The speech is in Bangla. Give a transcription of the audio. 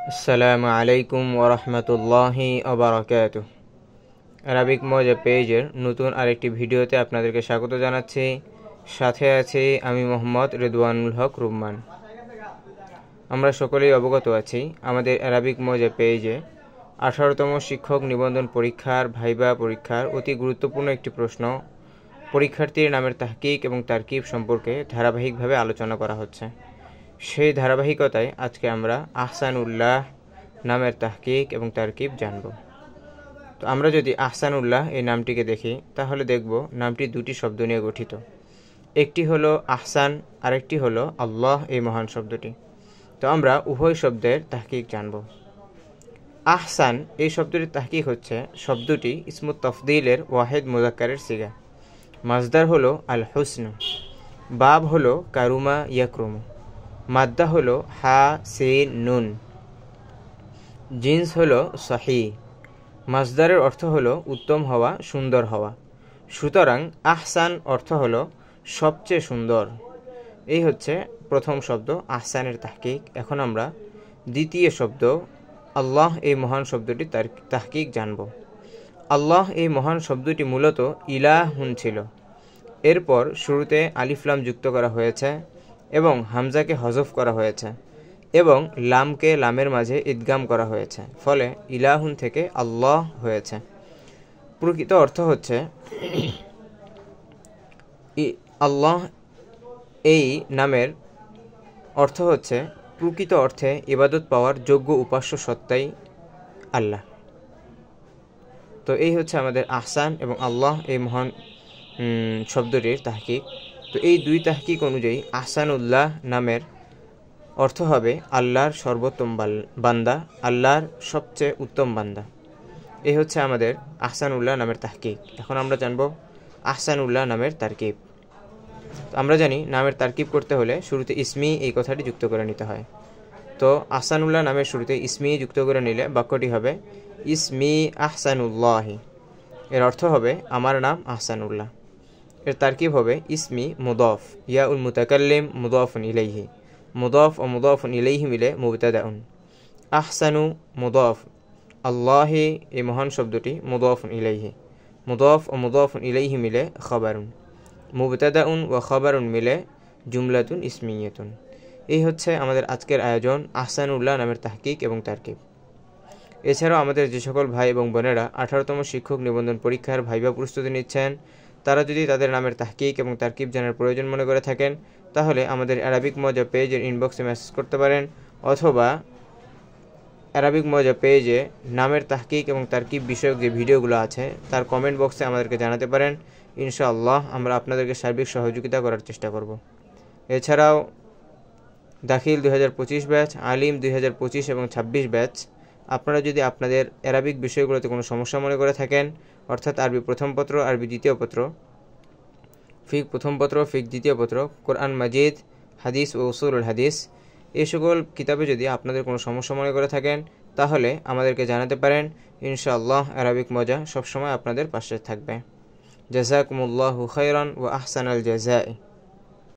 আসসালামু আলাইকুম ওরহমতুল্লাহি ওবারাকাতুহ। আরবিক মজা পেজের নতুন আরেকটি ভিডিওতে আপনাদেরকে স্বাগত জানাচ্ছি। সাথে আছি আমি মোহাম্মদ রিদওয়ানুল হক রুম্মান। আমরা সকলেই অবগত আছি আমাদের আরবিক মজা পেজে 18তম শিক্ষক নিবন্ধন পরীক্ষার ভাইবা পরীক্ষার অতি গুরুত্বপূর্ণ একটি প্রশ্ন পরীক্ষার্থীর নামের তাহকিক এবং তারকিব সম্পর্কে ধারাবাহিকভাবে আলোচনা করা হচ্ছে। সেই ধারাবাহিকতায় আজকে আমরা আহসানুল্লাহ নামের তাহকিক এবং তারকিব জানব। তো আমরা যদি আহসানুল্লাহ এই নামটিকে দেখি তাহলে দেখব নামটি দুটি শব্দ নিয়ে গঠিত। একটি হলো আহসান, আরেকটি হলো আল্লাহ এই মহান শব্দটি। তো আমরা উভয় শব্দের তাহকিক জানব। আহসান এই শব্দটির তাহকিক হচ্ছে শব্দটি ইসমুত তফদিলের ওয়াহেদ মুজাক্কারের সিগা। মাজদার হলো আল হুসন, বাব হলো কারুমা ইয়াকরুমু, মাদ্দা হলো হা সিন নুন, জিন্স হলো সহি। মাজদারের অর্থ হলো উত্তম হওয়া, সুন্দর হওয়া। সুতরাং আহসান অর্থ হলো সবচেয়ে সুন্দর। এই হচ্ছে প্রথম শব্দ আহসানের তাহকিক। এখন আমরা দ্বিতীয় শব্দ আল্লাহ এই মহান শব্দটি তার তাহকিক জানব। আল্লাহ এই মহান শব্দটি মূলত ইলাহুন ছিল। এরপর শুরুতে আলিফলাম যুক্ত করা হয়েছে এবং হামজাকে হজফ করা হয়েছে এবং লামকে লামের মাঝে ইদগাম করা হয়েছে, ফলে ইলাহুন থেকে আল্লাহ হয়েছে। প্রকৃত অর্থ হচ্ছে আল্লাহ এই নামের অর্থ হচ্ছে প্রকৃত অর্থে ইবাদত পাওয়ার যোগ্য উপাস্য সত্তাই আল্লাহ। তো এই হচ্ছে আমাদের আহসান এবং আল্লাহ এই মহান শব্দটির তাহকিক। তো এই দুই তাহকিক অনুযায়ী আহসানুল্লাহ নামের অর্থ হবে আল্লাহর সর্বোত্তম বান্দা, আল্লাহর সবচেয়ে উত্তম বান্দা। এই হচ্ছে আমাদের আহসানুল্লাহ নামের তাহকিক। এখন আমরা জানব আহসানুল্লাহ নামের তারকিব। তো আমরা জানি নামের তারকিব করতে হলে শুরুতে ইসমি এই কথাটি যুক্ত করে নিতে হয়। তো আহসানুল্লাহ নামের শুরুতে ইসমি যুক্ত করে নিলে বাক্যটি হবে ইসমি আহসানুল্লাহি। এর অর্থ হবে আমার নাম আহসানুল্লাহ। এর তারকিব হবে ইসমি মুদফ, ইয়া উল মুতাকাল্লিম মুদফুন ইলাইহি, মুদফ ও মুদফুন ইলাইহি মিলে মুবতাদাউন। আহসানু মুদফ, আল্লাহি এই মহান শব্দটি মুদফুন ইলাইহি, মুদফ ও মুদফুন ইলাইহি মিলে খবরুন, মুবতাদাউন ও খবরুন মিলে জুমলাতুন ইসমিয়াতুন। এই হচ্ছে আমাদের আজকের আয়োজন আহসানুল্লাহ নামের তাহকিক এবং তারকিব। এছাড়াও আমাদের যে সকল ভাই এবং বোনেরা 18তম শিক্ষক নিবন্ধন পরীক্ষার ভাইবা প্রস্তুতি নিচ্ছেন, তারা যদি তাদের নামের তাহকিক এবং তারকিব জানার প্রয়োজন মনে করে থাকেন তাহলে আমাদের আরবিক মজা পেজের ইনবক্সে মেসেজ করতে পারেন, অথবা আরবিক মজা পেজে নামের তাহকিক এবং তারকিব বিষয়ক যে ভিডিওগুলো আছে তার কমেন্ট বক্সে আমাদেরকে জানাতে পারেন। ইনশাআল্লাহ আমরা আপনাদেরকে সার্বিক সহযোগিতা করার চেষ্টা করব। এছাড়াও দাখিল 2025 ব্যাচ, আলিম 2025 এবং 26 ব্যাচ, আপনারা যদি আপনাদের আরবিক বিষয়গুলোতে কোনো সমস্যা মনে করে থাকেন, অর্থাৎ আরবি প্রথম পত্র, আরবি দ্বিতীয় পত্র, ফিক প্রথম পত্র, ফিক দ্বিতীয় পত্র, কোরআন মাজিদ, হাদিস ও উসুলুল হাদিস, এই সকল কিতাবে যদি আপনাদের কোনো সমস্যা মনে করে থাকেন তাহলে আমাদেরকে জানাতে পারেন। ইনশাআল্লাহ আরবিক মজা সবসময় আপনাদের পাশে থাকবে। জাযাকুমুল্লাহু খাইরান ওয়া আহসানাল জাযাই।